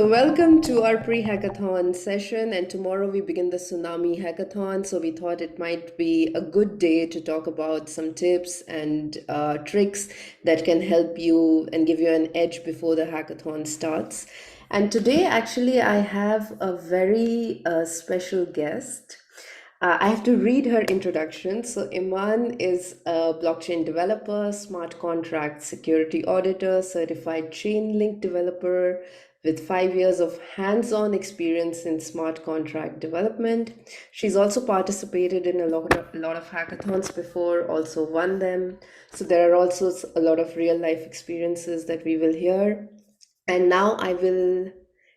So, welcome to our pre hackathon session. And tomorrow we begin the Tsunami Hackathon. So, we thought it might be a good day to talk about some tips and tricks that can help you and give you an edge before the hackathon starts. And today, actually, I have a very special guest. I have to read her introduction. So, Iman is a blockchain developer, smart contract security auditor, certified Chainlink developer with 5 years of hands on experience in smart contract development. She's also participated in a lot of hackathons before, also won them. So, there are also a lot of real life experiences that we will hear. And now I will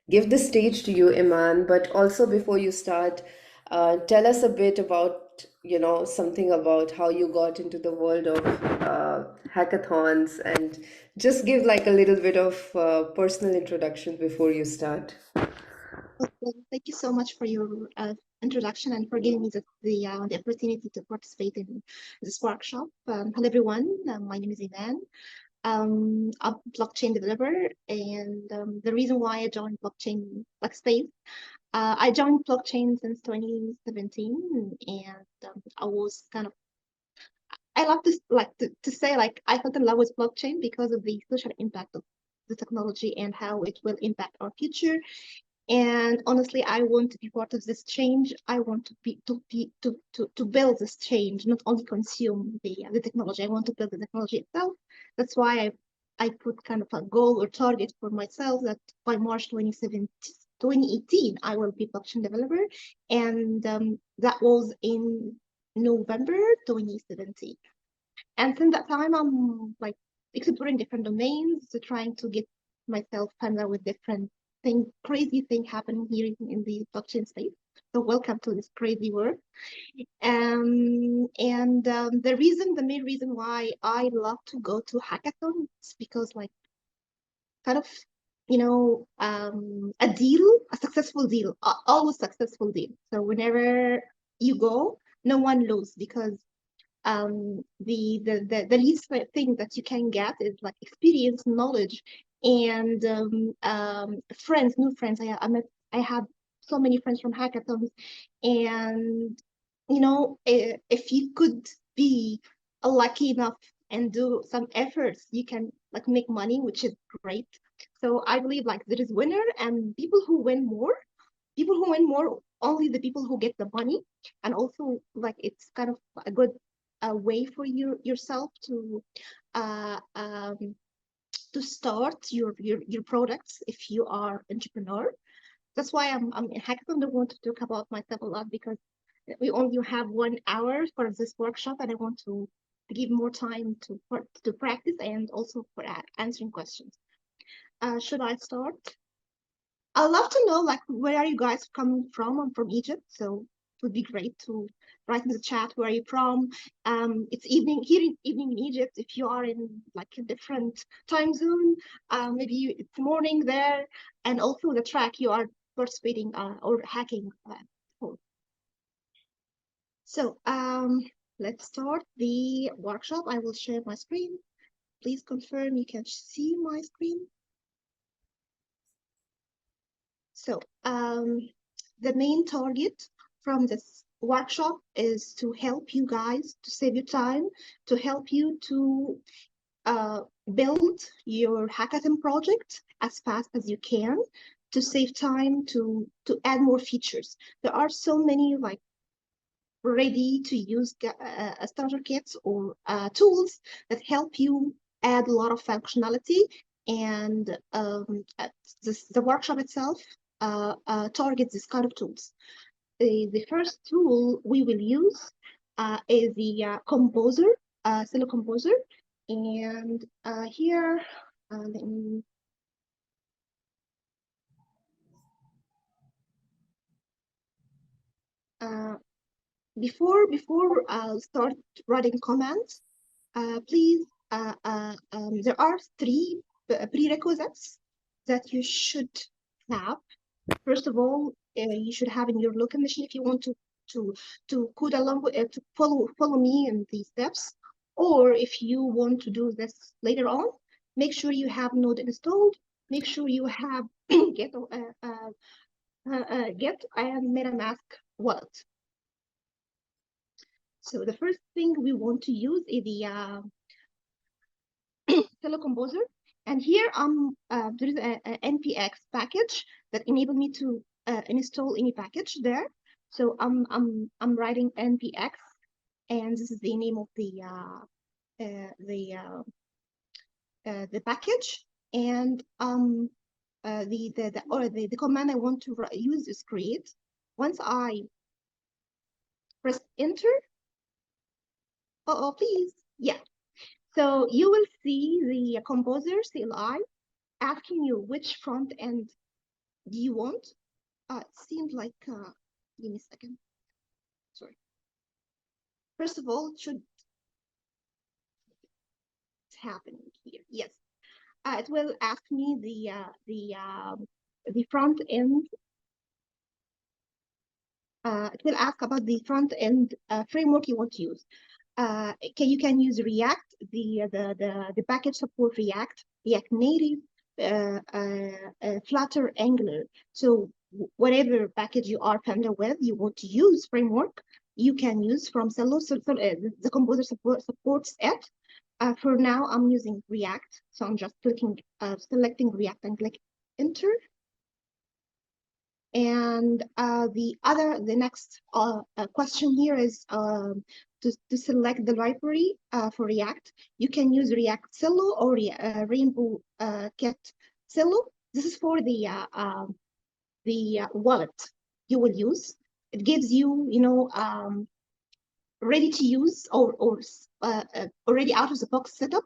give the stage to you, Iman. But also before you start, tell us a bit about, something about how you got into the world of hackathons and just give like a little bit of personal introduction before you start. Well, thank you so much for your introduction and for giving me the opportunity to participate in this workshop. Hello, everyone. My name is Eman. I'm a blockchain developer, and the reason why I joined blockchain space, I joined blockchain since 2017, and I was kind of I love to say I fell in love with blockchain because of the social impact of the technology and how it will impact our future. And honestly, I want to be part of this change. I want to build this change, not only consume the technology. I want to build the technology itself. That's why I put kind of a goal or target for myself that by March 2018, I will be blockchain developer. And that was in November 2017. And since that time, I'm exploring different domains, so trying to get myself familiar with different crazy thing happening here in the blockchain space. So welcome to this crazy world. The main reason why I love to go to hackathons is because kind of a successful deal, always successful deal. So whenever you go, no one loses because the least thing that you can get is experience, knowledge, and friends, new friends. I have so many friends from hackathons, and if you could be lucky enough and do some efforts, you can make money, which is great. So I believe there is winner and people who win more. People who win more, only the people who get the money, and also it's kind of a good way for yourself uh, um, to start your products if you are entrepreneur. That's why I'm in hackathon. I don't want to talk about myself a lot because we only have 1 hour for this workshop, and I want to give more time to practice and also for answering questions. Should I start? I'd love to know where are you guys coming from? I'm from Egypt, so it would be great to write in the chat where are you from. It's evening here in evening in Egypt. If you are in a different time zone, maybe it's morning there, and also the track you are participating or hacking for. So let's start the workshop. I will share my screen. Please confirm you can see my screen. So the main target from this workshop is to help you guys to save your time, to help you to build your hackathon project as fast as you can, to save time, to add more features. There are so many ready to use starter kits or tools that help you add a lot of functionality, and the workshop itself targets this kind of tools. The first tool we will use is the Composer, Silo Composer, and here let me before I'll start writing comments, please, there are 3 prerequisites that you should have. First of all, you should have in your local machine if you want to code along with to follow me in these steps, or if you want to do this later on, make sure you have Node installed. Make sure you have get and MetaMask wallet. So the first thing we want to use is the Cello Composer, and here there is a npx package that enable me to install any package there. So I'm writing npx, and this is the name of the package, and the command I want to use is create. Once I press enter, please, yeah. So you will see the Composer CLI asking you which front end do you want. It seems like, give me a second. Sorry. First of all, it's happening here. Yes. It will ask me the front end. It will ask about the front end framework you want to use. You can use React. The package support React Native, Flutter, Angular. So whatever package you are familiar with, you want to use framework, you can use from Cello. The Composer supports it. For now, I'm using React, so I'm just selecting React and click enter. And the next question here is to select the library for React. You can use React Cello or Rainbow Kit Cello. This is for the wallet you will use. It gives you, ready to use or already out of the box setup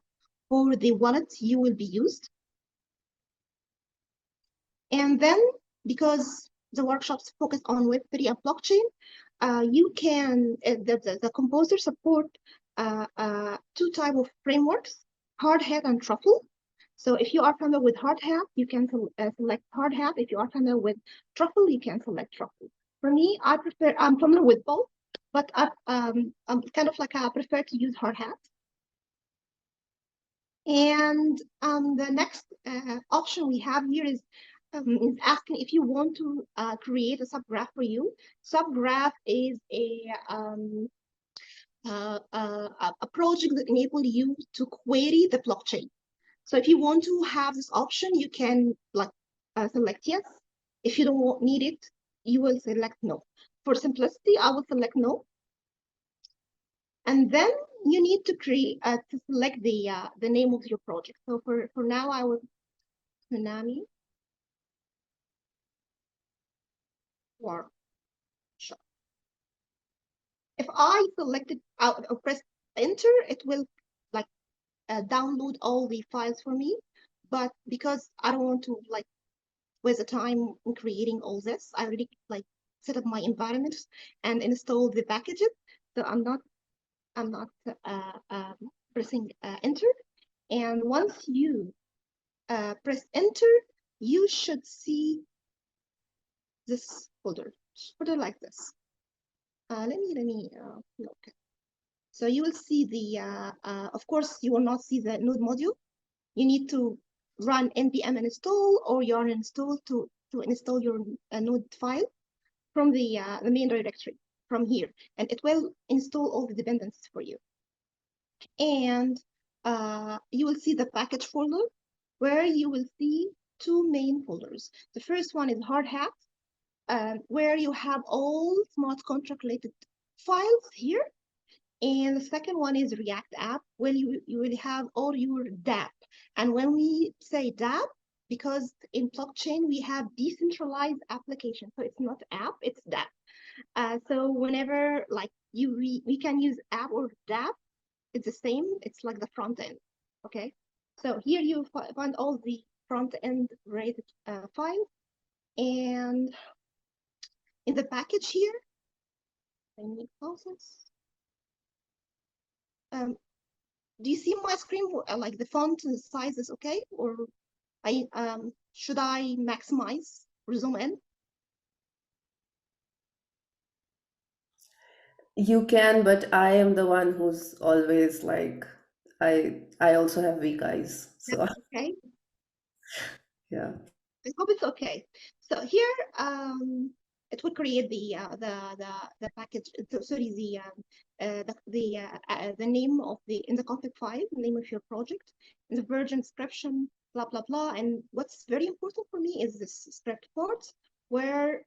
for the wallet you will be used. And then, because the workshops focus on Web3 and blockchain, you can, the Composer support two type of frameworks, hard hat and truffle. So if you are familiar with hard hat, you can select hard hat. If you are familiar with truffle, you can select truffle. For me, I'm familiar with both, but I'm kind of like I prefer to use hard hat. And the next option we have here is asking if you want to create a subgraph for you. Subgraph is a project that enables you to query the blockchain. So if you want to have this option, you can select yes. If you don't need it, you will select no. For simplicity, I will select no. And then you need to create to select the name of your project. So for now, I will Tsunami workshop. If I selected out or press enter, it will download all the files for me. But because I don't want to waste the time in creating all this, I already set up my environment and install the packages. So I'm not pressing enter. And once you press enter, you should see this folder like this. Let me look. So you will see the, of course, you will not see the node module. You need to run npm install or yarn install to install your node file from the main directory from here, and it will install all the dependencies for you. And you will see the package folder where you will see two main folders. The first one is hard hat, where you have all smart contract related files here. And the second one is React app, where you will have all your dApp. And when we say dApp, because in blockchain we have decentralized application, so it's not app, it's dApp. So whenever we can use app or dApp, it's the same. It's like the front end. Okay. So here you find all the front end related files, and in the package here, I need process. Do you see my screen? Like the font and the size is okay, or should I maximize or zoom in? You can, but I am the one who's always I also have weak eyes. So Okay. yeah. I hope it's okay. So here, it will create the package. Sorry, the name of the config file, name of your project, the version description, blah blah blah. And what's very important for me is this script part, where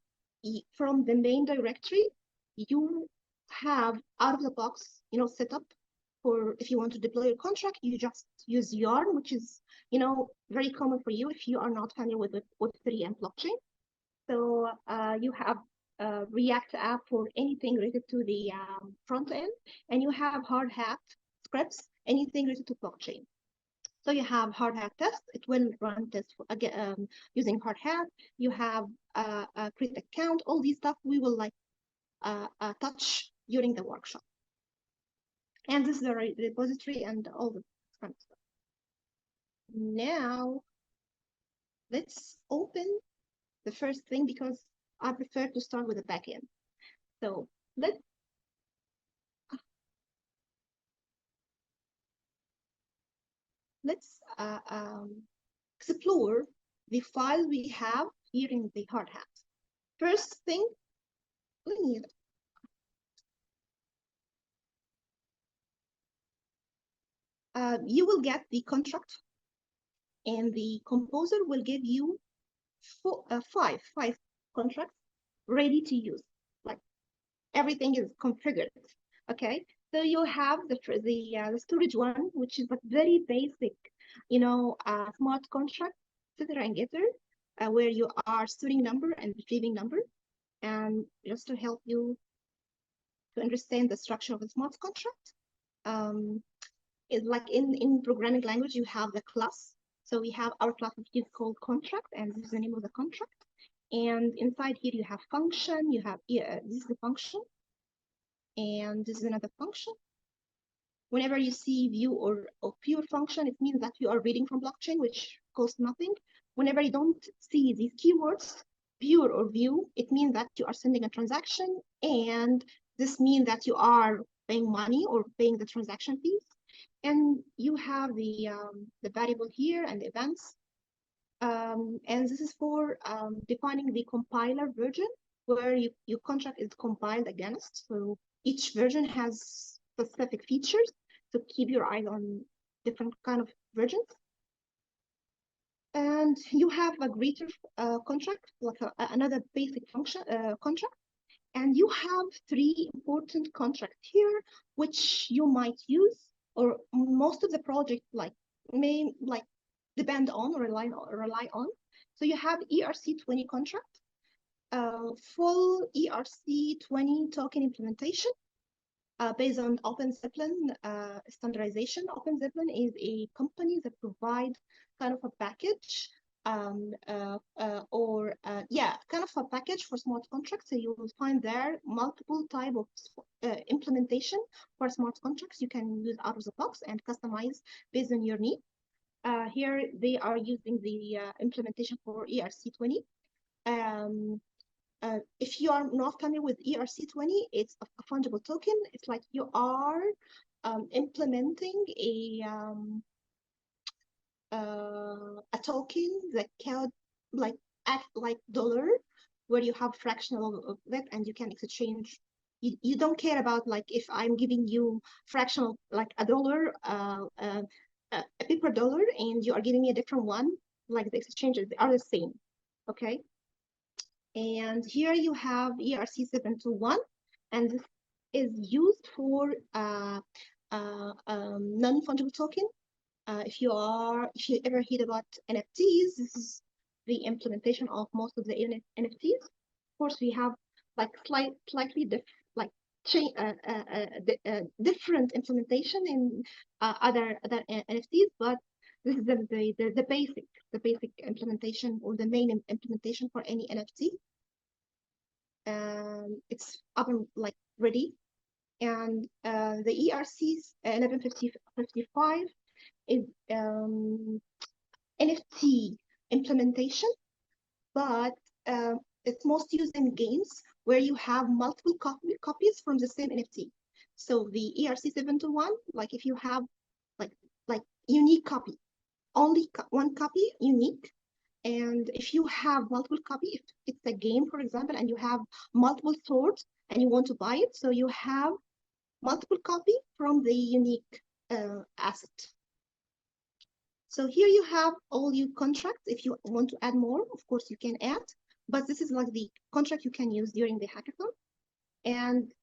from the main directory you have out of the box, setup for if you want to deploy your contract. You just use Yarn, which is very common for you if you are not familiar with Web3 and blockchain. So you have React app for anything related to the front end, and you have hard hat scripts, anything related to blockchain. So you have hard hat test. It will run tests again using hard hat. You have create account. All these stuff we will touch during the workshop. And this is the repository and all the kind of stuff. Now let's open the first thing, because I prefer to start with the backend. So let's explore the file we have here in the hard hat. First thing, you will get the contract, and the composer will give you five contracts ready to use. Like everything is configured. Okay, so you have the storage one, which is a very basic, smart contract setter and getter, where you are storing number and retrieving number. And just to help you to understand the structure of a smart contract, it's like in programming language, you have the class. So we have our class, which is called contract, and this is the name of the contract. And inside here, you have function, you have, this is the function, and this is another function. Whenever you see view or pure function, it means that you are reading from blockchain, which costs nothing. Whenever you don't see these keywords, pure or view, it means that you are sending a transaction, and this means that you are paying money or paying the transaction fees. And you have the variable here and the events. And this is for defining the compiler version, where your contract is compiled against. So each version has specific features, so keep your eyes on different kind of versions. And you have a greater contract, like another basic function contract. And you have three important contracts here, which you might use, or most of the project may depend on or rely on. So you have ERC20 contract, full ERC20 token implementation based on OpenZeppelin standardization. OpenZeppelin is a company that provides kind of a package kind of a package for smart contracts. So you will find there multiple type of implementation for smart contracts. You can use out of the box and customize based on your need. Here they are using the implementation for ERC20. If you are not familiar with ERC20, it's a fungible token. It's like you are implementing a token that can act like dollar, where you have fractional of that, and you can exchange. You don't care about if I'm giving you fractional like a dollar, a paper dollar, and you are giving me a different one. Like the exchanges, they are the same. Okay. And here you have ERC721, and this is used for non-fungible token. If you ever heard about NFTs, this is the implementation of most of the NFTs. Of course, we have slightly different implementation in other NFTs, but this is the basic implementation, or the main implementation for any NFT. It's up and ready. And the ERC 1155 is NFT implementation, but it's most used in games where you have multiple copies from the same NFT. So the ERC721, if you have like unique copy, only one copy unique, And if you have multiple copy, if it's a game, for example, and you have multiple swords and you want to buy it, so you have multiple copy from the unique asset. So here you have all your contracts. If you want to add more, of course you can add, but this is like the contract you can use during the hackathon. And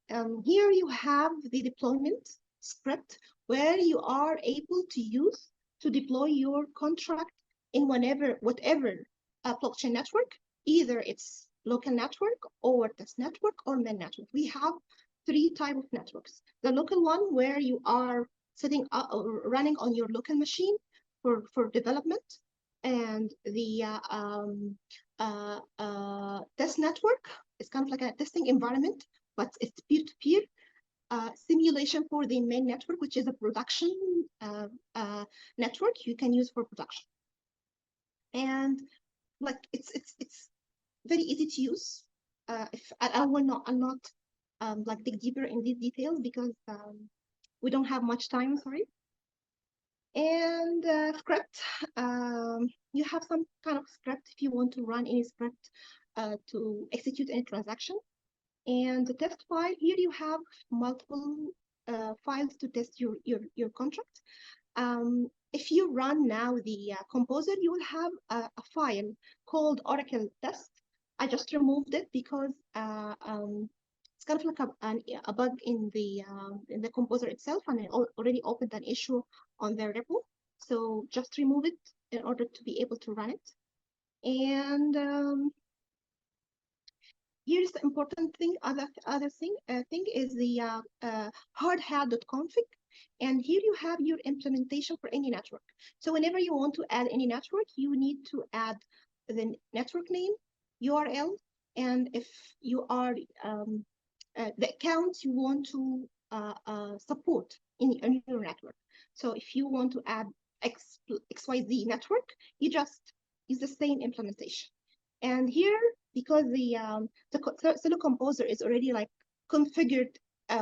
here you have the deployment script where you are able to use to deploy your contract in whatever blockchain network, either it's local network or test network or main network. We have three types of networks. The local one where you are setting up or running on your local machine for development, and the test network is kind of like a testing environment, but it's peer-to-peer simulation for the main network, which is a production network you can use for production. And like it's very easy to use. If I will not, I'll not like dig deeper in these details because we don't have much time. Sorry. And script, you have some kind of script if you want to run any script to execute any transaction. And the test file, here you have multiple files to test your contract. If you run now the composer, you will have a file called Oracle test. I just removed it because it's kind of like a bug in the composer itself, and I already opened an issue on their repo. So just remove it in order to be able to run it. And here's the important thing. Other thing is the hardhat.config, and here you have your implementation for any network. So whenever you want to add any network, you need to add the network name, URL, and if you are the accounts you want to support in your network. So if you want to add XYZ network, you just use the same implementation. And here, because the Celo Composer is already like configured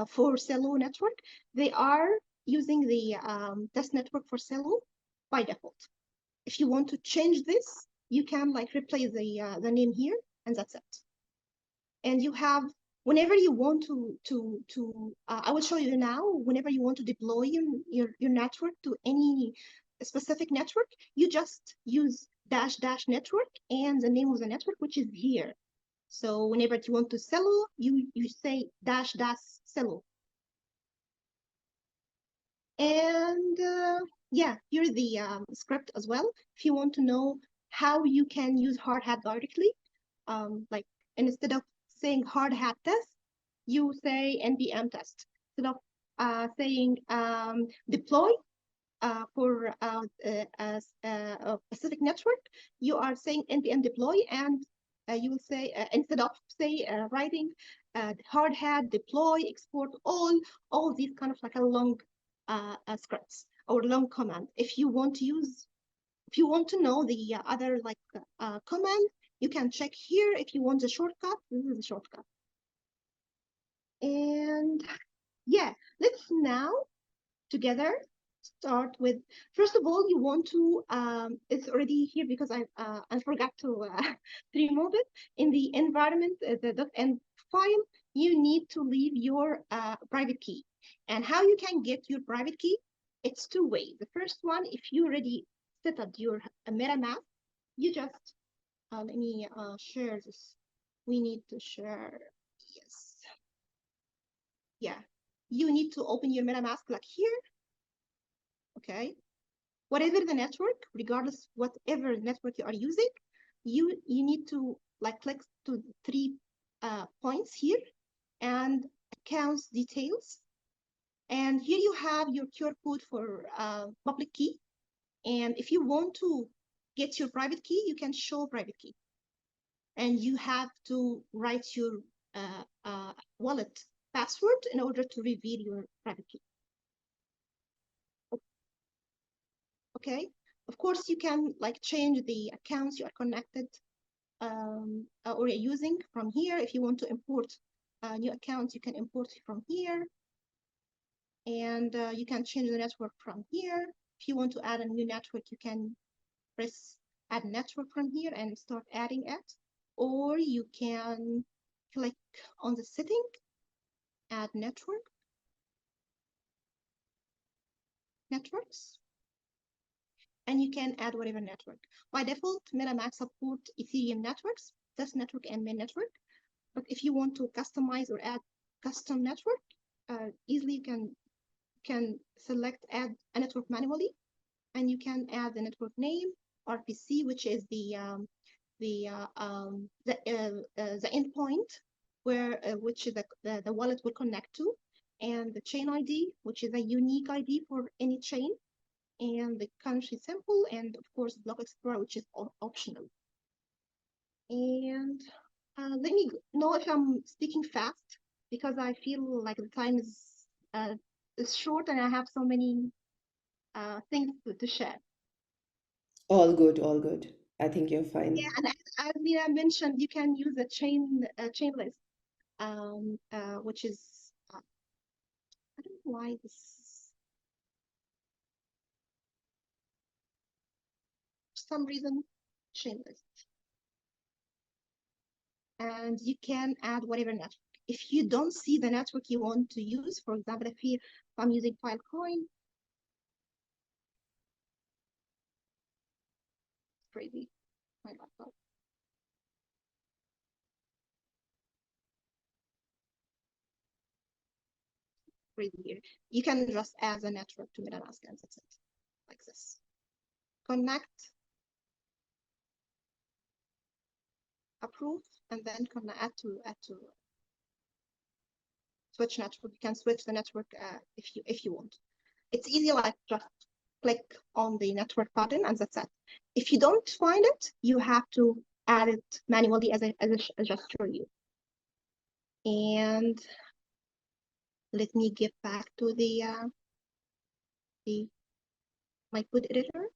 for Celo network, they are using the test network for Celo by default. If you want to change this, you can like replace the name here, and that's it. And you have, whenever you want to I will show you now, whenever you want to deploy your network to any specific network, you just use -- network and the name of the network, which is here. So whenever you want to Celo, you say -- Celo. And yeah, here's the script as well. If you want to know how you can use hardhat directly, like instead of saying hardhat test, you say npm test. Instead of saying deploy for a specific network, you are saying npm deploy, and you will say instead of say writing hardhat deploy export all these kind of like a long scripts or long command. If you want to know the other like command, you can check here. If you want the shortcut, this is the shortcut. And yeah, let's now together start with, first of all, you want to it's already here because I forgot to remove it. In the environment, the .env file, you need to leave your private key. And how you can get your private key, it's two ways. The first one, if you already set up your MetaMask, you just let me share this. We need to share, yes. Yeah, you need to open your MetaMask like here. Okay, whatever the network, regardless whatever network you are using, you need to like click to 3 points here and accounts details. And here you have your QR code for public key. And if you want to get your private key, you can show private key. And you have to write your wallet password in order to reveal your private key. Okay, of course you can like change the accounts you are connected or you're using from here. If you want to import new accounts, you can import from here, and you can change the network from here. If you want to add a new network, you can press add network from here and start adding it, or you can click on the setting, add networks, and you can add whatever network. By default, MetaMask support Ethereum networks, test network and main network. But if you want to customize or add custom network, easily you can select add a network manually, and you can add the network name, RPC, which is the endpoint where which the wallet will connect to, and the chain ID, which is a unique ID for any chain, and the country symbol, and of course Block Explorer, which is optional. And let me know if I'm speaking fast, because I feel like the time is short and I have so many things to share. All good, all good. I think you're Yeah, fine. and as Nina mentioned, you can use a chain list, which is I don't know why this, for some reason, chain list. And you can add whatever network. If you don't see the network you want to use, for example, if I'm using Filecoin, crazy, my laptop. Crazy here. You can just add a network to MetaMask and that's it, like this. Connect, approve, and then add to switch network. You can switch the network if you want. It's easy, like just click on the network button and that's it. If you don't find it, you have to add it manually as I just showed you. And let me get back to my code editor.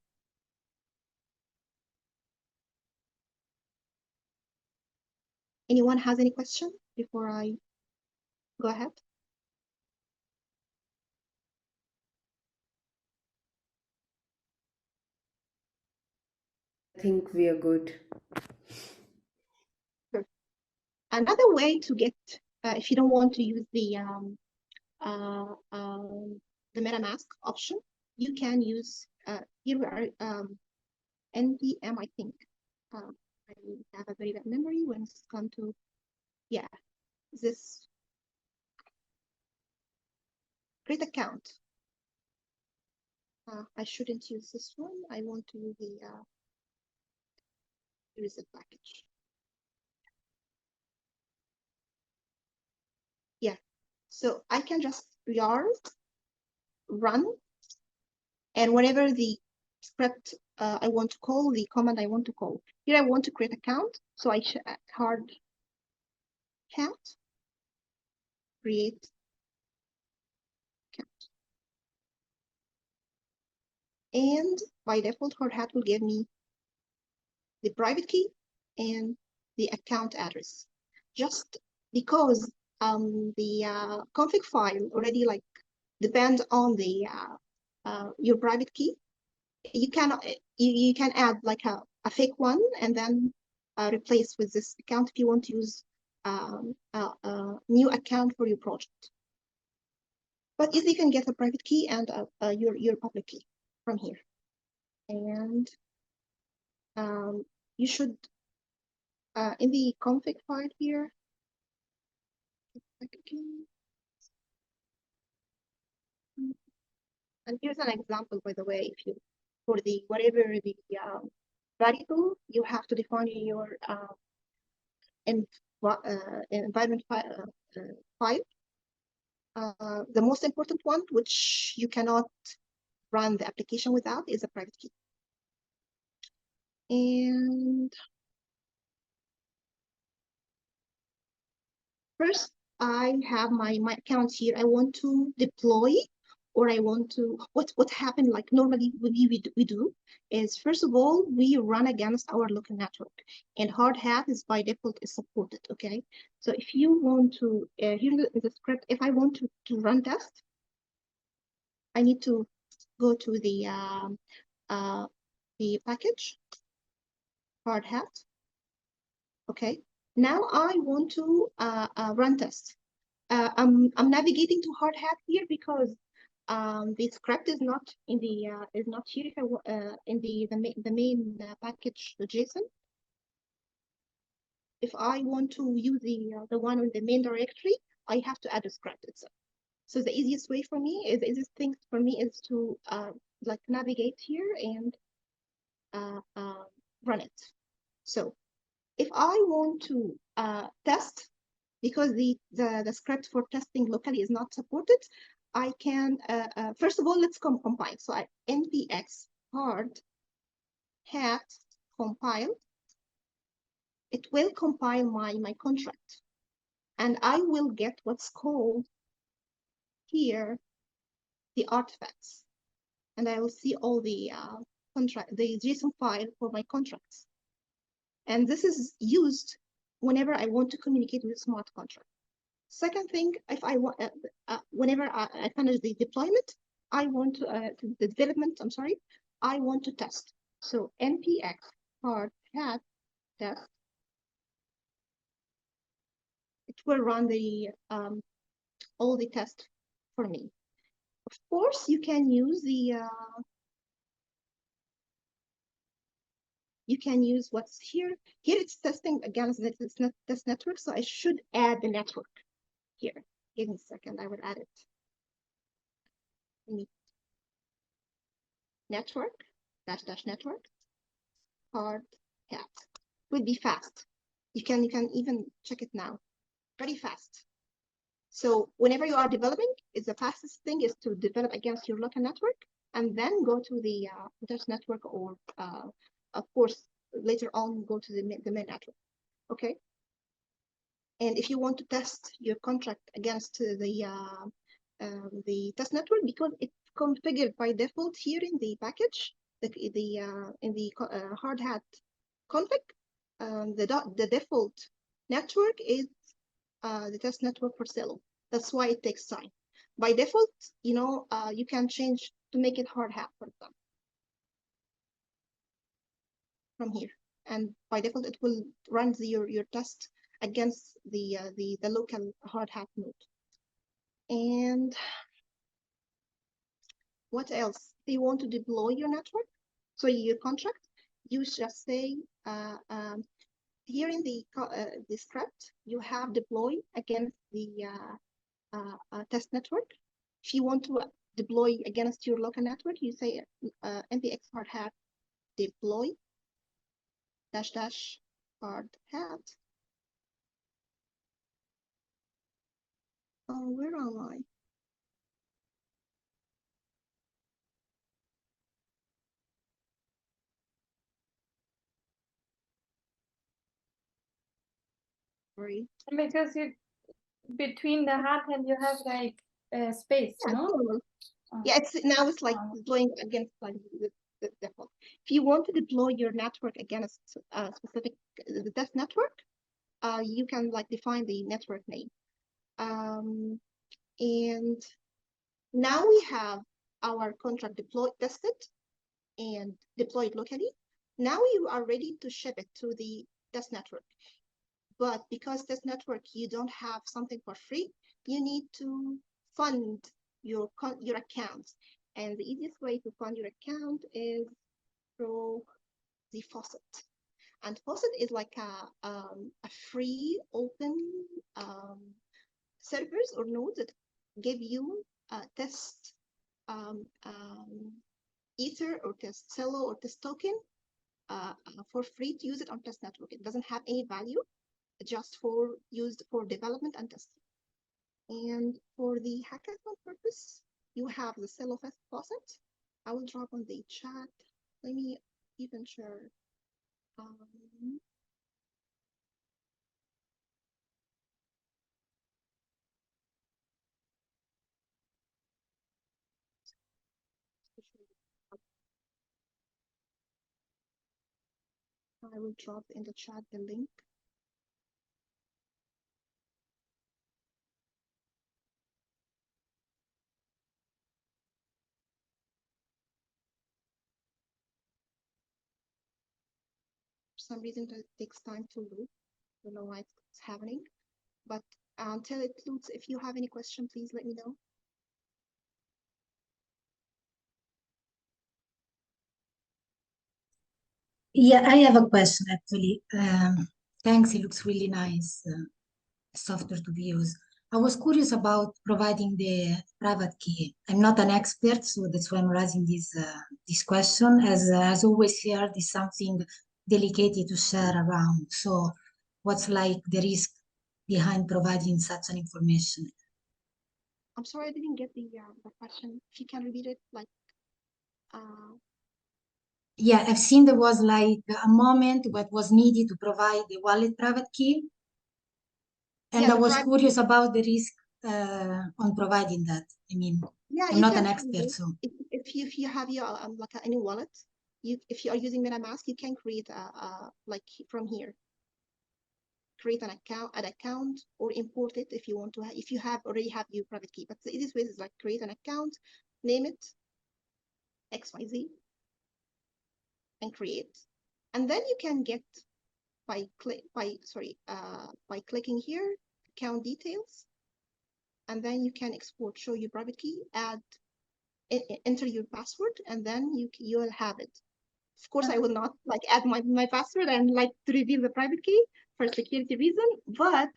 Anyone has any question before I go ahead? I think we are good. Sure. Another way to get, if you don't want to use the MetaMask option, you can use, here we are, NPM, I think. I have a very bad memory when it's come to, yeah, this create account. I shouldn't use this one. I want to use the reset package. Yeah, so I can just run, and whenever the script I want to call, the command I want to call. Here I want to create account, so I hard hat create account. And by default, hard hat will give me the private key and the account address. Just because the config file already like depend on the your private key, you can add like a fake one and then replace with this account if you want to use a new account for your project. But easily you can get a private key and your public key from here. And you should in the config file here. And here's an example, by the way, if you for the whatever the variable you have to define in your environment file. The most important one, which you cannot run the application without, is a private key. And first, I have my account here. I want to deploy, or I want to, what happened, like normally we do is, first of all, we run against our local network, and hard hat is by default is supported, okay? So if you want to, here is the script, if I want to run test, I need to go to the package, hard hat. Okay, now I want to run test. I'm navigating to hard hat here because the script is not in the is not here. If I in the main package JSON. If I want to use the one in the main directory, I have to add a script itself. So the easiest way for me is the easiest thing for me is to like navigate here and run it. So if I want to test, because the script for testing locally is not supported, I can first of all let's compile. So I npx hard hat compile. It will compile my contract, and I will get what's called here the artifacts, and I will see all the the JSON file for my contracts. And this is used whenever I want to communicate with a smart contract. Second thing, if I want, whenever I finish the deployment, I want to the development. I'm sorry, I want to test. So npx hard hat test. It will run the all the tests for me. Of course, you can use the you can use what's here. Here it's testing against this network, so I should add the network here. Give me a second, I will add it. Network, dash network, hard hat. Will be fast. You can even check it now. Very fast. So whenever you are developing, it's the fastest thing is to develop against your local network and then go to the dash network, or of course later on go to the main network. Okay. And if you want to test your contract against the test network, because it's configured by default here in the package, in the hard hat config, the default network is the test network for Celo. That's why it takes time. By default, you know, you can change to make it hard hat, for example, from here. And by default, it will run your test against the local hard hat node. And what else? If you want to deploy your network, so your contract, you just say here in the script, you have deploy against the test network. If you want to deploy against your local network, you say npx hard hat deploy dash hard hat. Oh, where am I? Sorry. Because you between the hat and you have like space, Yeah, no? normal. Yeah, it's like deploying against like the default. If you want to deploy your network against a specific the test network, you can like define the network name. And now we have our contract deployed, tested, and deployed locally. Now you are ready to ship it to the test network. But because test network, you don't have something for free, you need to fund your account. And the easiest way to fund your account is through the faucet. And faucet is like a free open servers or nodes that give you test Ether or test Celo or test token for free to use it on test network. It doesn't have any value, just for used for development and testing. And for the hackathon purpose, you have the Celo faucet. I will drop on the chat. Let me even share. I will drop in the chat the link. some reason it takes time to load. I don't know why it's happening, but until it loads, if you have any question, please let me know. Yeah, I have a question actually. Thanks, it looks really nice, software to use. I was curious about providing the private key. I'm not an expert, so that's why I'm raising this question. As always here, this is something delicate to share around. So what's like the risk behind providing such an information? I'm sorry, I didn't get the question. If you can repeat it, like, Yeah, I've seen there was like a moment what was needed to provide the wallet private key. And yeah, I the was private curious about the risk on providing that. I mean, Yeah, I'm you not can an create expert, so. if you have your like any wallet, if you are using MetaMask, you can create like from here, create an account or import it if you want to. If you already have your private key, but the easiest way is like create an account, name it XYZ, and create, and then you can get by clicking here account details, and then you can export, show your private key, enter your password, and then you will have it. Of course, I will not like add my password and like to reveal the private key for security reason, but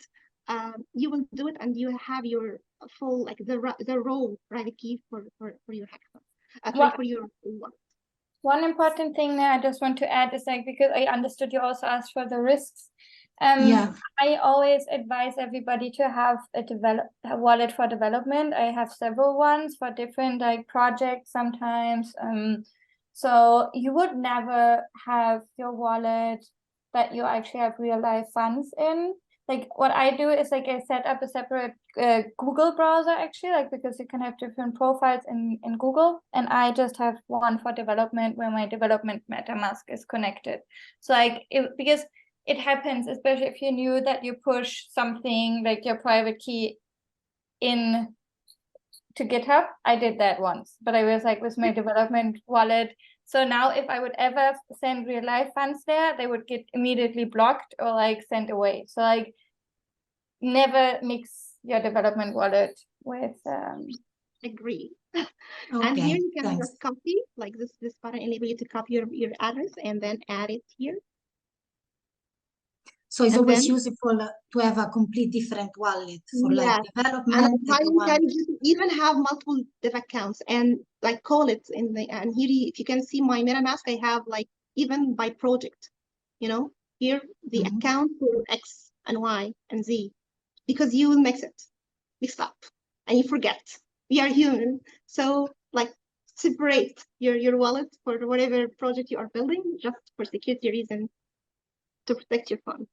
you will do it and you have your full like the raw private key for your hackathon. For your wallet. One important thing that I just want to add is like, because I understood you also asked for the risks. Yeah. I always advise everybody to have a wallet for development. I have several ones for different like projects sometimes. So you would never have your wallet that you actually have real life funds in. Like what I do is like I set up a separate Google browser actually, like because you can have different profiles in Google, and I just have one for development where my development MetaMask is connected. So like because it happens, especially if you knew that you push something like your private key in to GitHub. I did that once, but I was like with my development wallet. So now if I would ever send real life funds there, they would get immediately blocked or like sent away. So like never mix your development wallet with Agree. Okay, and here you can thanks. just copy, like this button enable you to copy your address and then add it here. So it's and always then, useful to have a complete different wallet for like yeah, development. and I encourage you to even have multiple dev accounts and like call it in the, and here if you can see my MetaMask, I have like even by project, you know, here the account for X and Y and Z, because you will mix up and you forget. We are human, so like separate your wallet for whatever project you are building, just for security reasons, to protect your funds.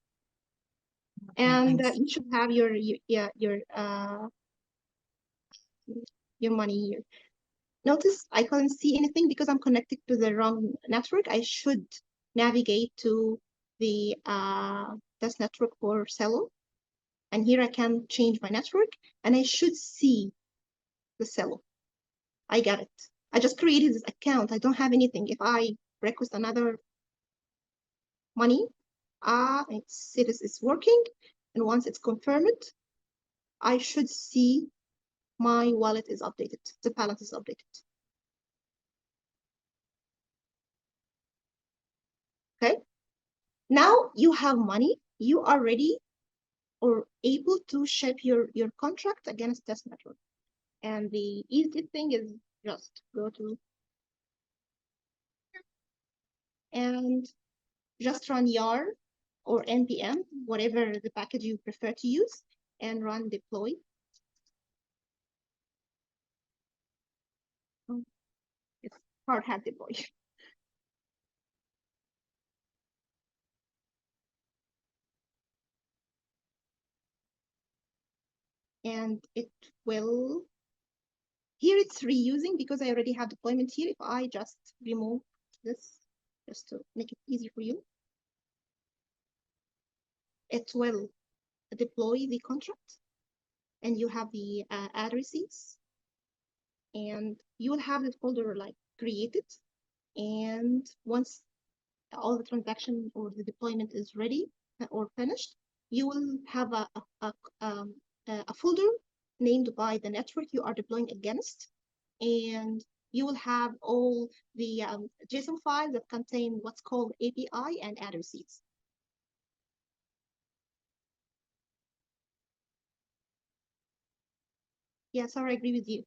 And you should have your money here. Notice I couldn't see anything because I'm connected to the wrong network. I should navigate to the test network for Celo, and here I can change my network, and I should see the Celo. I got it. I just created this account. I don't have anything. If I request another money, it's working, and once it's confirmed, I should see my wallet is updated. The balance is updated. Okay. Now you have money. You are ready or able to ship your contract against test network. And the easy thing is just go to and just run yar or npm, whatever the package you prefer to use, and run deploy. It's hard hat deploy. And it will, here it's reusing because I already have deployment here. If I just remove this, just to make it easy for you, it will deploy the contract, and you have the add receipts, and you will have this folder like created. And once all the transaction or the deployment is ready or finished, you will have a folder named by the network you are deploying against, and you will have all the JSON files that contain what's called API and add receipts. Yeah, sorry, I agree with you.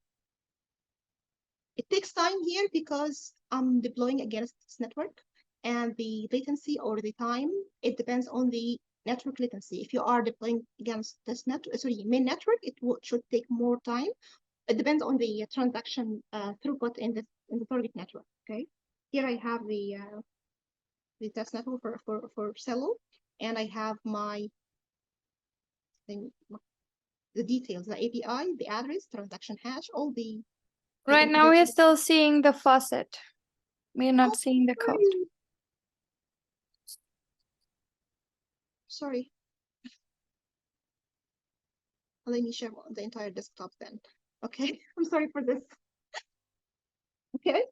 It takes time here because I'm deploying against this network, and the latency or the time, it depends on the network latency. If you are deploying against this main network, it should take more time. It depends on the transaction throughput in the target network. Okay, here I have the test network for Cello, and I have the details, the API, the address, transaction hash, all the. Right now we're still seeing the faucet. We're not seeing the code. Sorry. Let me share the entire desktop then. Okay, I'm sorry for this. Okay,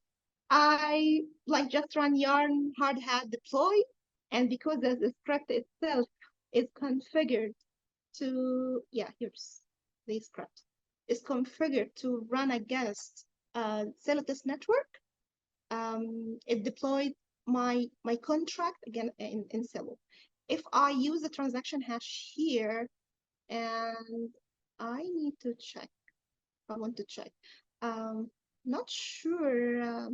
I just run yarn hard hat deploy, and because the script itself is configured to, yeah, here's the script, is configured to run against Celotis network. It deployed my contract again in Celo. If I use the transaction hash here, and I need to check. I want to check. Not sure.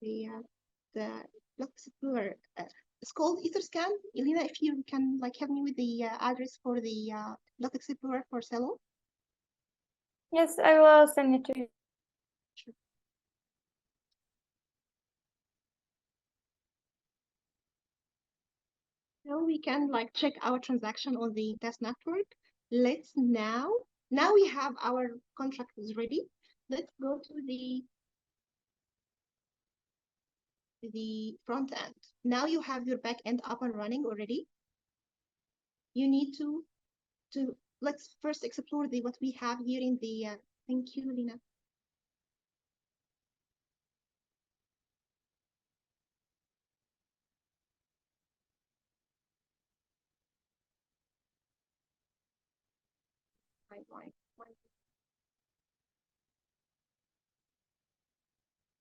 The block explorer. It's called Etherscan. Elena, if you can help me with the address for the block explorer for Celo. Yes, I will send it to you. Sure. Now we can check our transaction on the test network. Let's now we have our contract is ready. Let's go to the front end. Now you have your back end up and running already. You need to let's first explore what we have here in the thank you, Lina.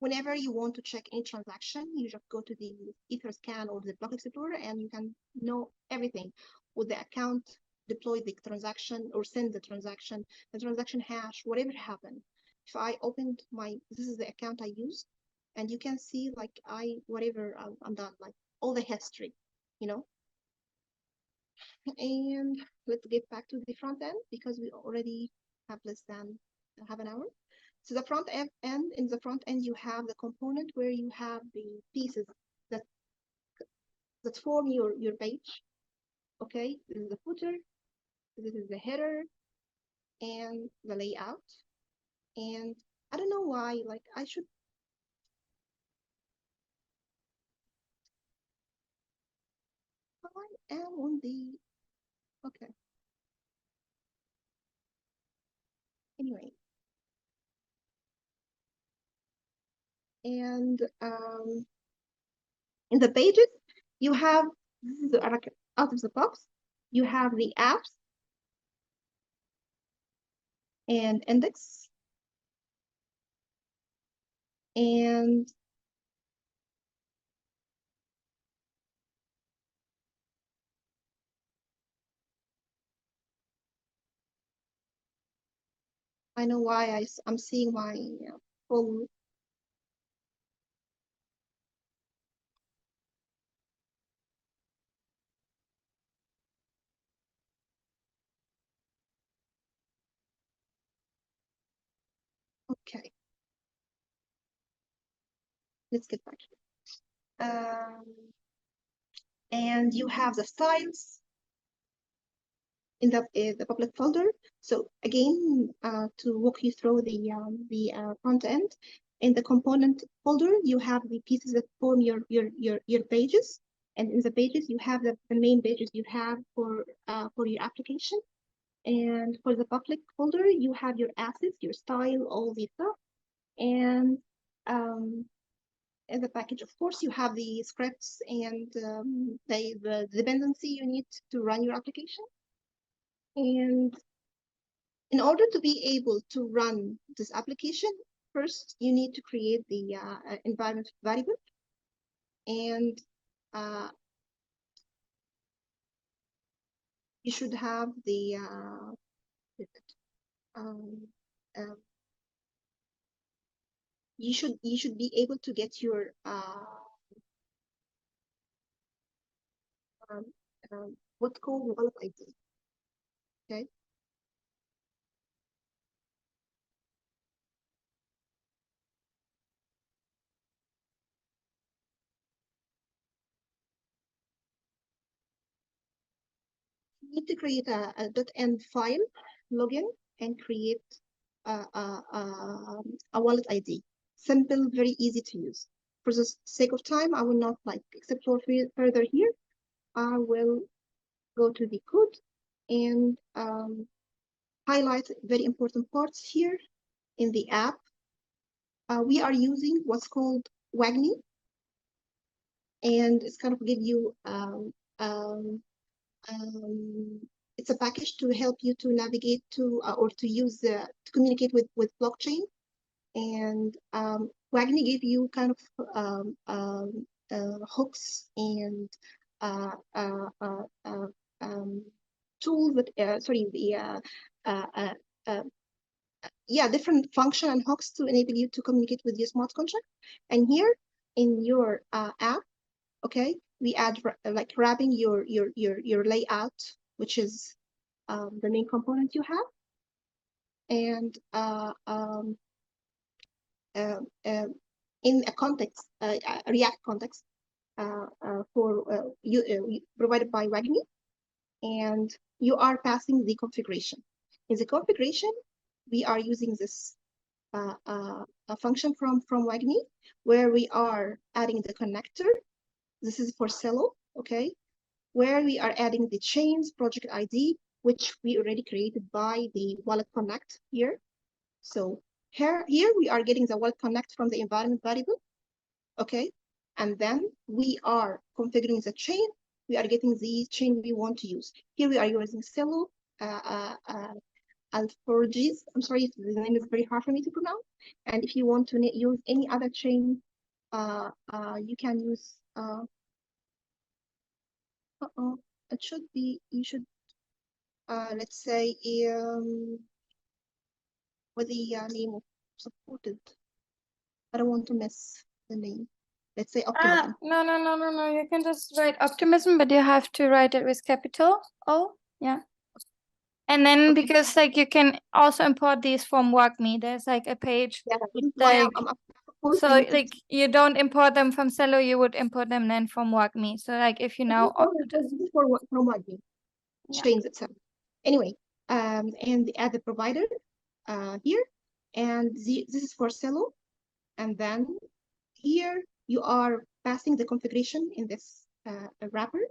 Whenever you want to check any transaction, you just go to the Etherscan or the Block Explorer, and you can know everything with the account, deploy the transaction or send the transaction hash, whatever happened. If I opened this is the account I used, and you can see whatever I'm done, all the history, And let's get back to the front end because we already have less than half an hour. So the front end, in the front end, you have the component where you have the pieces that form your page. Okay, this is the footer, this is the header, and the layout. And I don't know why, I am on the, okay. Anyway. And in the pages, you have, out of the box, you have the apps and index. And I know why I'm seeing my full. Okay. Let's get back to it. And you have the styles in the public folder. So again, to walk you through the front end, in the component folder, you have the pieces that form your pages, and in the pages you have the main pages you have for your application. And for the public folder, you have your assets, your style, all this stuff. And in the package. Of course, you have the scripts and the dependency you need to run your application. And in order to be able to run this application, first you need to create the environment variable, and you should have the you should be able to get your what's called wallet ID. Okay. You need to create a .env file login and create a wallet ID. Simple, very easy to use. For the sake of time, I will not explore further here. I will go to the code and highlight very important parts here in the app. We are using what's called Wagmi, and it's kind of give you it's a package to help you to navigate to or to use to communicate with blockchain. And Wagmi give you kind of hooks and tools that sorry the yeah, different function and hooks to enable you to communicate with your smart contract. And here in your app, okay, we add like wrapping your layout, which is the main component you have, and in a context, a React context for provided by Wagmi, and you are passing the configuration. In the configuration, we are using this a function from Wagmi, where we are adding the connector. This is for Celo, okay, where we are adding the chains project ID, which we already created by the wallet connect here. So here we are getting the wallet connect from the environment variable, okay, and then we are configuring the chain. We are getting the chain we want to use. Here we are using Celo Alforges. I'm sorry if the name is very hard for me to pronounce. And if you want to use any other chain, you can use. It should be. You should. Let's say with the name of supported. I don't want to miss the name. Let's say optimism. No. You can just write optimism, but you have to write it with capital O. Yeah. And then Okay. because you can also import these from Wagmi. There's a page. Yeah, I'm so you don't import them from Celo, you would import them then from Wagmi. So if you know from Wagmi, chains itself. Anyway, and add the provider here, and this is for Celo, and then here you are passing the configuration in this wrapper,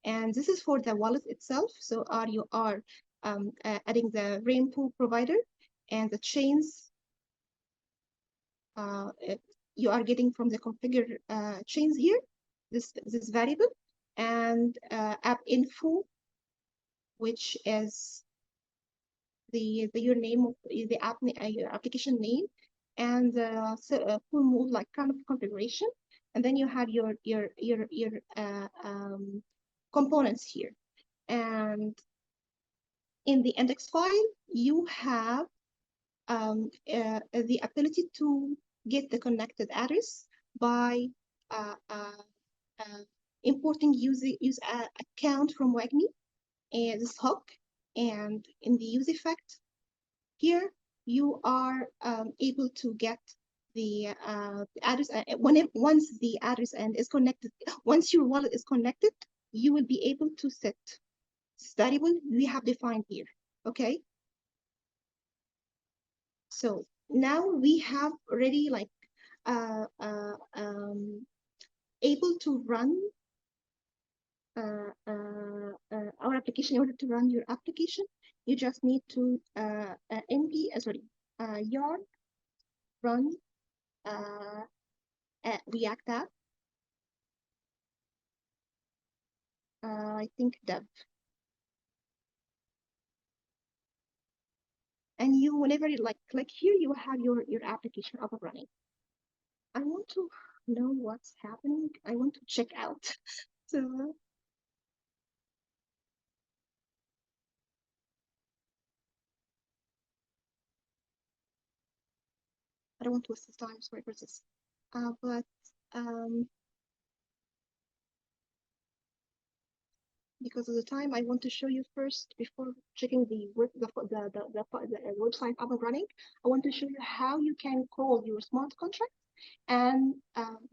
and this is for the wallet itself. So you are adding the rainbow provider and the chains you are getting from the configure chains here, this variable, and app info, which is your name of the app, your application name, and full mode kind of configuration, and then you have your components here, and in the index file you have the ability to get the connected address by importing use account from Wagmi and this hook, and in the use effect here you are able to get the address once the address and is connected. Once your wallet is connected, you will be able to set this variable we have defined here. Okay. So now we have already able to run our application. In order to run your application, you just need to yarn run React app. I think dev. And you, whenever you like here, you have your application up and running. I want to know what's happening. I want to check out. So I don't want to waste this time. Sorry for this. But because of the time, I want to show you first before checking the website up and running. I want to show you how you can call your smart contract and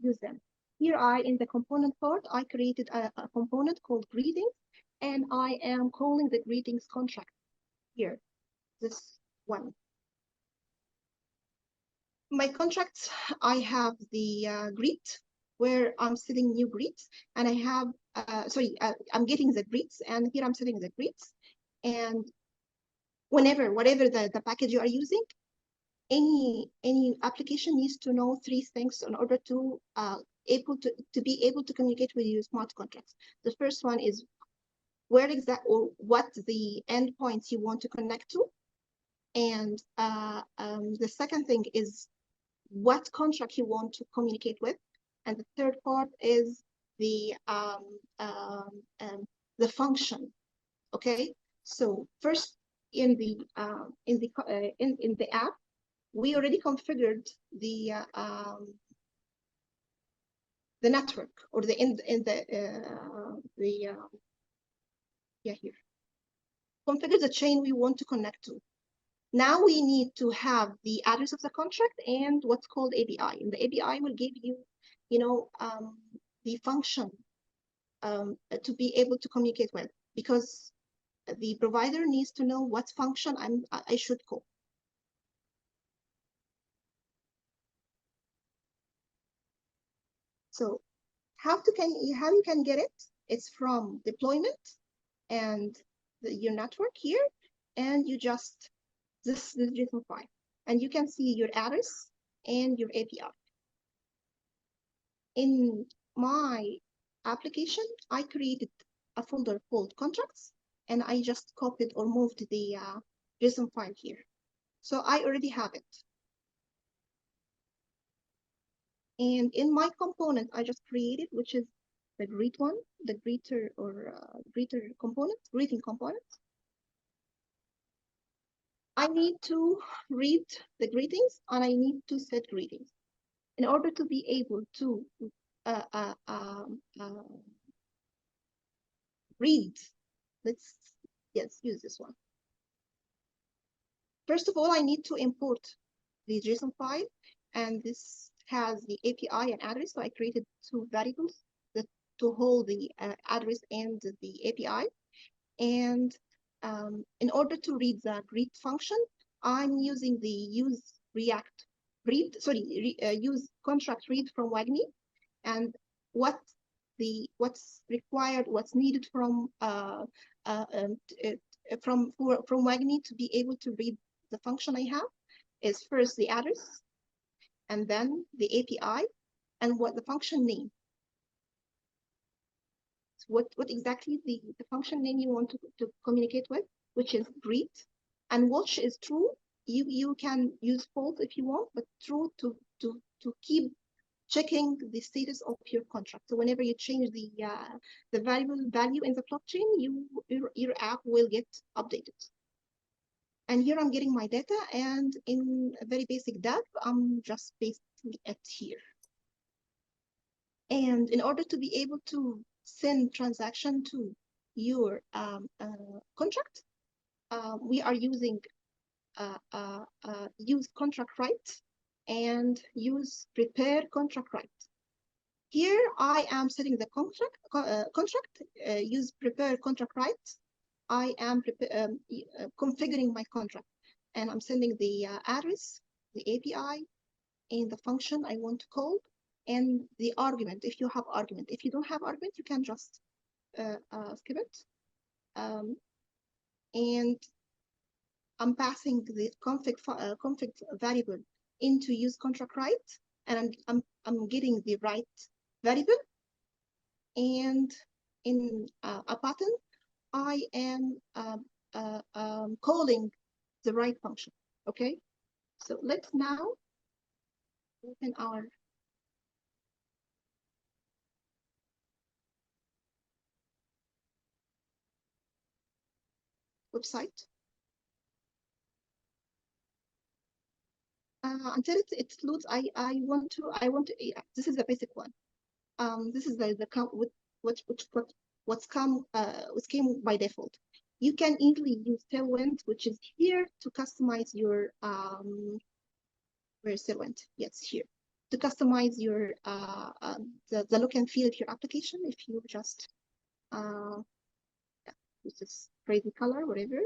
use them. Here in the component part, I created a component called greetings, and I am calling the greetings contract here, this one. My contracts, I have the greet, where I'm setting new greets, and I have, I'm getting the greets, and here I'm setting the greets. And whatever the package you are using, any application needs to know 3 things in order to be able to communicate with your smart contracts. The first one is where exactly or what the endpoints you want to connect to, and the second thing is what contract you want to communicate with, and the third part is the function. Okay, so first in the app, we already configured the network or the here. Configure the chain we want to connect to. Now we need to have the address of the contract and what's called API. And the API will give you, the function to be able to communicate with, because the provider needs to know what function I should call. So how you can get it? It's from deployment and your network here, and you just this JSON file, and you can see your address and your API. In my application, I created a folder called contracts, and I just copied or moved the JSON file here. So I already have it. And in my component, I just created, which is the greet one, the greeter or greeter component, greeting component. I need to read the greetings, and I need to set greetings. In order to be able to read, let's use this one. First of all, I need to import the JSON file, and this has the API and address. So I created 2 variables to hold the address and the API. And in order to read the greet function, I'm using the use contract read from WAGMI, and what's required, what's needed from WAGMI to be able to read the function I have is first the address, and then the API, and what the function name. So what exactly the function name you want to communicate with, which is greet, and which is true. You can use false if you want, but true to keep checking the status of your contract. So whenever you change the value in the blockchain, your app will get updated. And here I'm getting my data, and in a very basic dev, I'm just pasting it here. And in order to be able to send transaction to your contract, we are using use contract write and use prepare contract write. Here I am setting the contract, use prepare contract write. I am configuring my contract, and I'm sending the address, the API, and the function I want to call, and the argument, if you have argument. If you don't have argument, you can just skip it. And I'm passing the config variable into use contract write, and I'm I'm getting the right variable, and in a button, I am calling the right function. Okay, so let's now open our website. Until it loads, I want to this is the basic one. This is the what's came by default. You can easily use Tailwind, which is here, to customize your where's Tailwind? Yes, here, to customize your the look and feel of your application. If you just use this crazy color, whatever,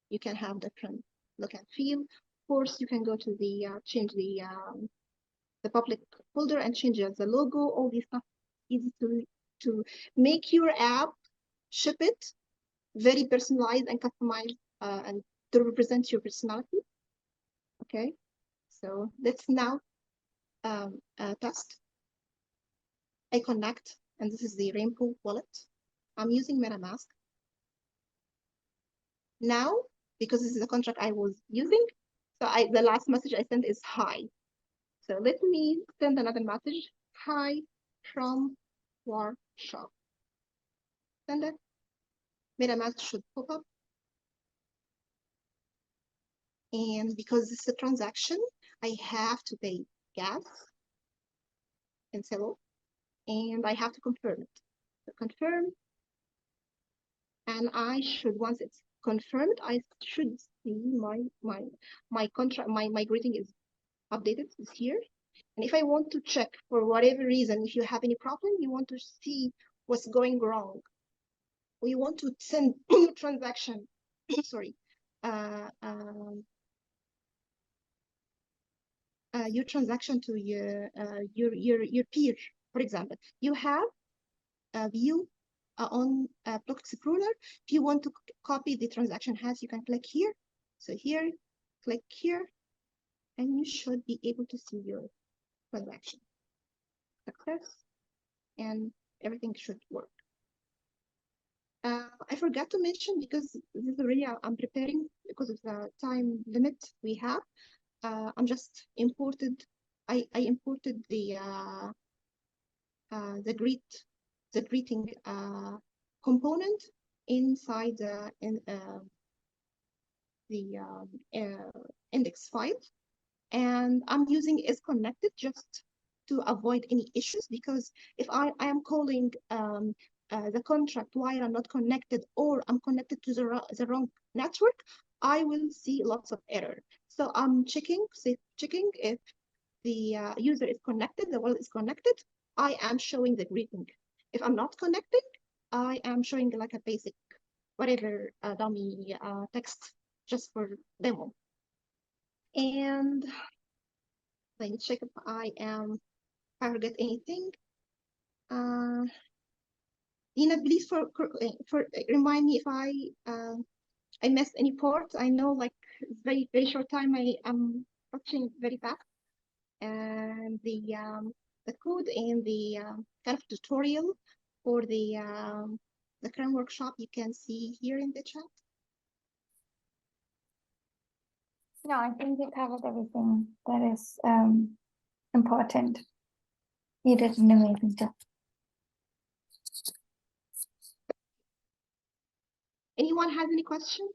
you can have different look and feel. Of course, you can go to the change the public folder and change the logo. All these stuff easy to make your app, ship it, very personalized and customized, and to represent your personality. Okay, so let's now test. I connect, and this is the Rainbow wallet. I'm using MetaMask. Now, because this is the contract I was using, so the last message I sent is hi. So let me send another message. Hi from Warsaw. Send it. MetaMask should pop up. And because this is a transaction, I have to pay gas and Celo, and I have to confirm it. So confirm, and I should, once it's confirmed, I should see my contract, my greeting is updated, is here. And if I want to check for whatever reason, if you have any problem, you want to see what's going wrong, or you want to send transaction, sorry, your transaction to your peer, for example, you have a view on Block Explorer. If you want to copy the transaction hash, you can click here. So here, click here, and you should be able to see your transaction. Success, and everything should work. I forgot to mention, because this is already I'm preparing because of the time limit we have. I'm just imported. I imported the greeting component inside the index file, and I'm using is connected just to avoid any issues, because if I am calling the contract while I'm not connected, or I'm connected to the wrong network, I will see lots of error. So I'm checking if the user is connected, the wallet is connected, I am showing the greeting. If I'm not connected, I am showing like a basic, whatever dummy text, just for demo. And let me check if I forget anything. Dina, please for remind me if I missed any part. I know, like, it's very short time. I am watching very fast, and the code and the kind of tutorial for the current workshop you can see here in the chat. No, I think you covered everything that is important. You did an amazing job. Anyone has any question?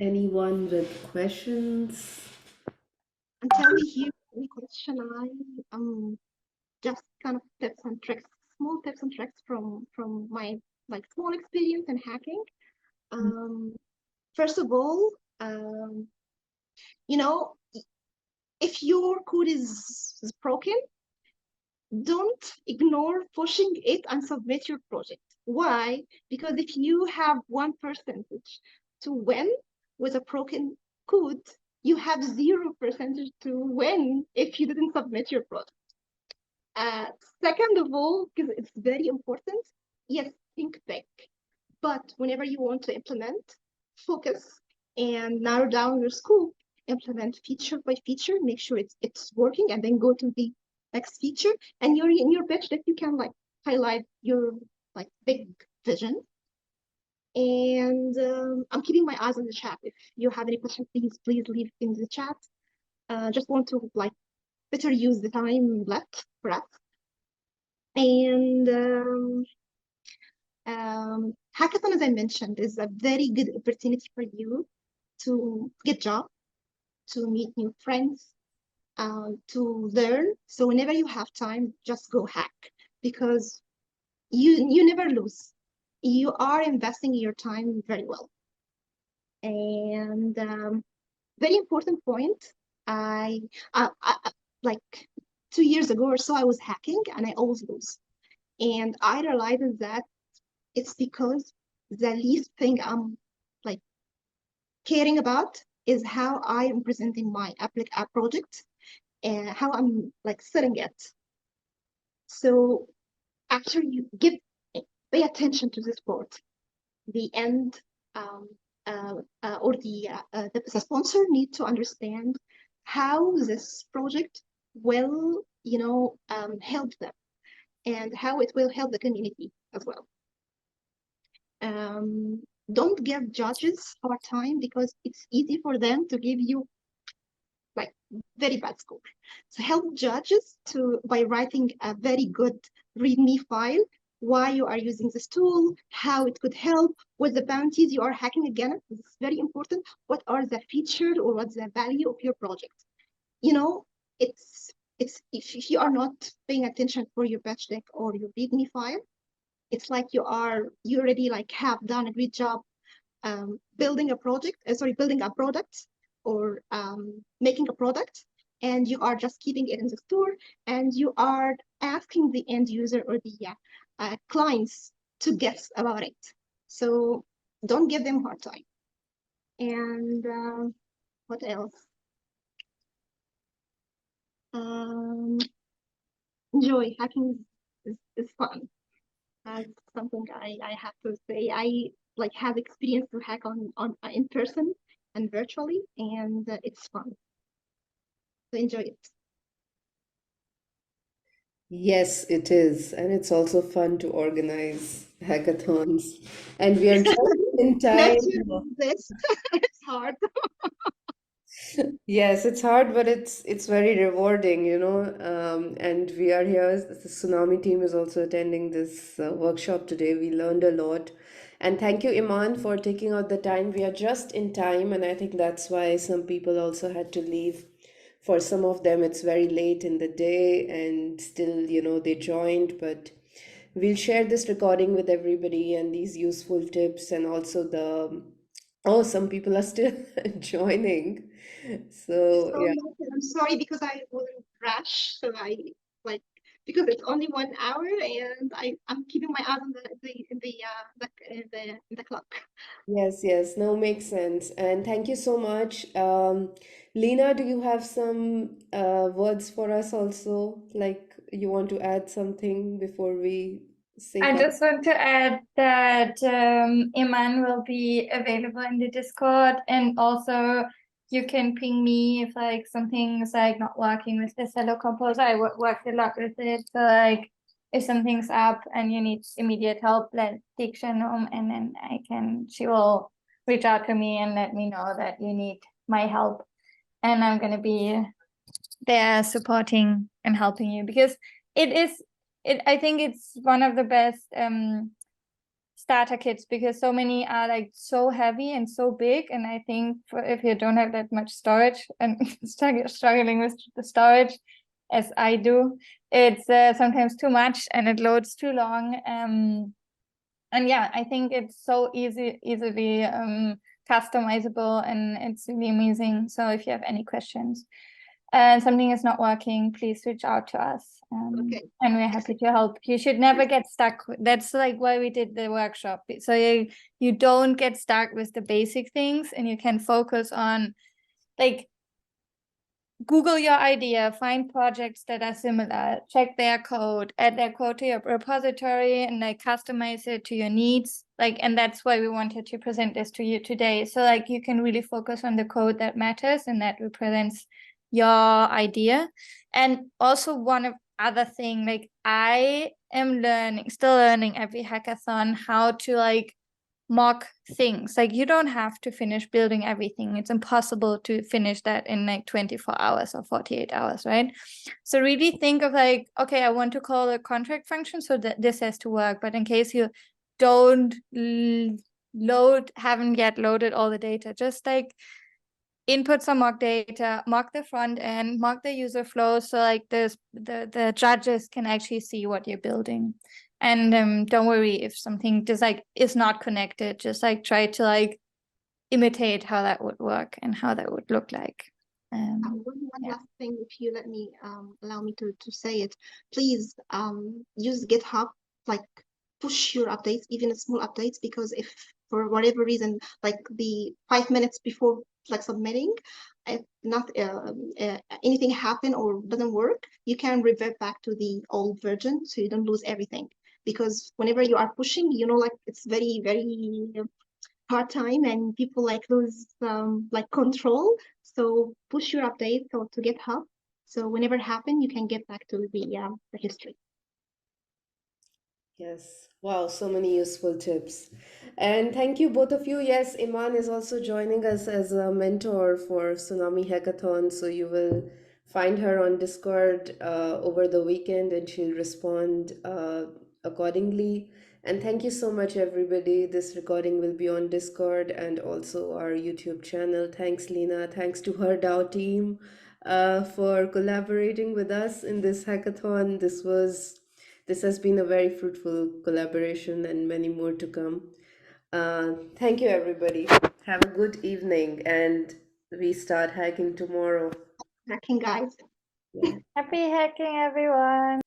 Anyone with questions? Until we hear any question, I just kind of tips and tricks, small tips and tricks from my small experience in hacking. First of all, you know, if your code is broken, don't ignore pushing it and submit your project. Why? Because if you have 1% to win with a broken code, you have 0% to win if you didn't submit your project. Second of all, because it's very important, yes, think big. But whenever you want to implement, focus and narrow down your scope implement feature by feature, make sure it's working, and then go to the next feature. And you're in your pitch that you can like highlight your like big vision. And I'm keeping my eyes on the chat. If you have any questions, please leave in the chat. Just want to like better use the time left for us. And hackathon, as I mentioned, is a very good opportunity for you to get job, to meet new friends, to learn. So whenever you have time, just go hack, because you never lose. You are investing your time very well. And very important point, I like 2 years ago or so, I was hacking and I always lose. And I realized that it's because the least thing I'm like caring about is how I am presenting my app project and how I'm like selling it. So after you pay attention to this part, the end or the sponsor need to understand how this project will, help them and how it will help the community as well. Don't give judges hard time, because it's easy for them to give you like very bad score. So help judges by writing a very good README file, why you are using this tool, how it could help, what the bounties you are hacking against. It's very important. What are the features or what's the value of your project? It's if you are not paying attention for your patch deck or your README file, it's like you already like have done a great job building a product or making a product, and you are just keeping it in the store, and you are asking the end user or the clients to guess about it. So don't give them a hard time. And what else? Enjoy hacking is fun. That's something I have to say. I like have experience to hack on in person and virtually, and it's fun. So enjoy it. Yes, it is. And it's also fun to organize hackathons. And we are just in time. Next year, this it's hard. Yes, it's hard, but it's very rewarding, and we are here. The Tsunami team is also attending this workshop today. We learned a lot. And thank you, Iman, for taking out the time. We are just in time, and I think that's why some people also had to leave. For some of them, it's very late in the day, and still, they joined. But we'll share this recording with everybody and these useful tips, and also oh, some people are still joining. So, So yeah. I'm sorry because I wouldn't rush. So I like because it's only 1 hour, and I'm keeping my eyes on the clock. Yes, yes. No, makes sense. And thank you so much. Lena, do you have some words for us also? Like you want to add something before we say I bye? just want to add that Eman will be available in the Discord, and also you can ping me if like something's like not working with the Cello Composer. I worked a lot with it, so like if something's up and you need immediate help, let Diksha know, and then she will reach out to me and let me know that you need my help, and I'm gonna be there supporting and helping you, because I think it's one of the best starter kits, because so many are like so heavy and so big, and I think if you don't have that much storage and struggling with the storage as I do, it's sometimes too much and it loads too long, and yeah, I think it's so easily customizable, and it's really amazing. So if you have any questions and something is not working, please reach out to us. Okay. And we're happy to help. You should never get stuck. That's like why we did the workshop. So you don't get stuck with the basic things, and you can focus on like Google your idea, find projects that are similar, check their code, add their code to your repository, and like customize it to your needs. Like, and that's why we wanted to present this to you today. So like you can really focus on the code that matters and that represents your idea. And also one other thing, like I am still learning every hackathon how to like mock things. Like you don't have to finish building everything. It's impossible to finish that in like 24 hours or 48 hours, right? So really think of like, okay, I want to call a contract function so that this has to work. But in case you don't haven't yet loaded all the data, just like input some mock data, mock the front end, mock the user flow, so like the judges can actually see what you're building. And don't worry if something just like is not connected, just like try to like imitate how that would work and how that would look like. One yeah. last thing, if you allow me to say it, please use GitHub, like push your updates, even small updates, because if for whatever reason, like the 5 minutes before like submitting, if not anything happen or doesn't work, you can revert back to the old version so you don't lose everything. Because whenever you are pushing, you know, like it's very, very hard time and people like lose like control. So push your updates to GitHub. So whenever it happens, you can get back to the history. Yes. Wow, so many useful tips. And thank you, both of you. Yes, Iman is also joining us as a mentor for Tsunami Hackathon. So you will find her on Discord over the weekend and she'll respond accordingly. And thank you so much, everybody. This recording will be on Discord and also our YouTube channel. Thanks, Lena. Thanks to her DAO team for collaborating with us in this hackathon. This has been a very fruitful collaboration and many more to come. Thank you, everybody. Have a good evening, and we start hacking tomorrow. Hacking, guys. Yeah. Happy hacking, everyone.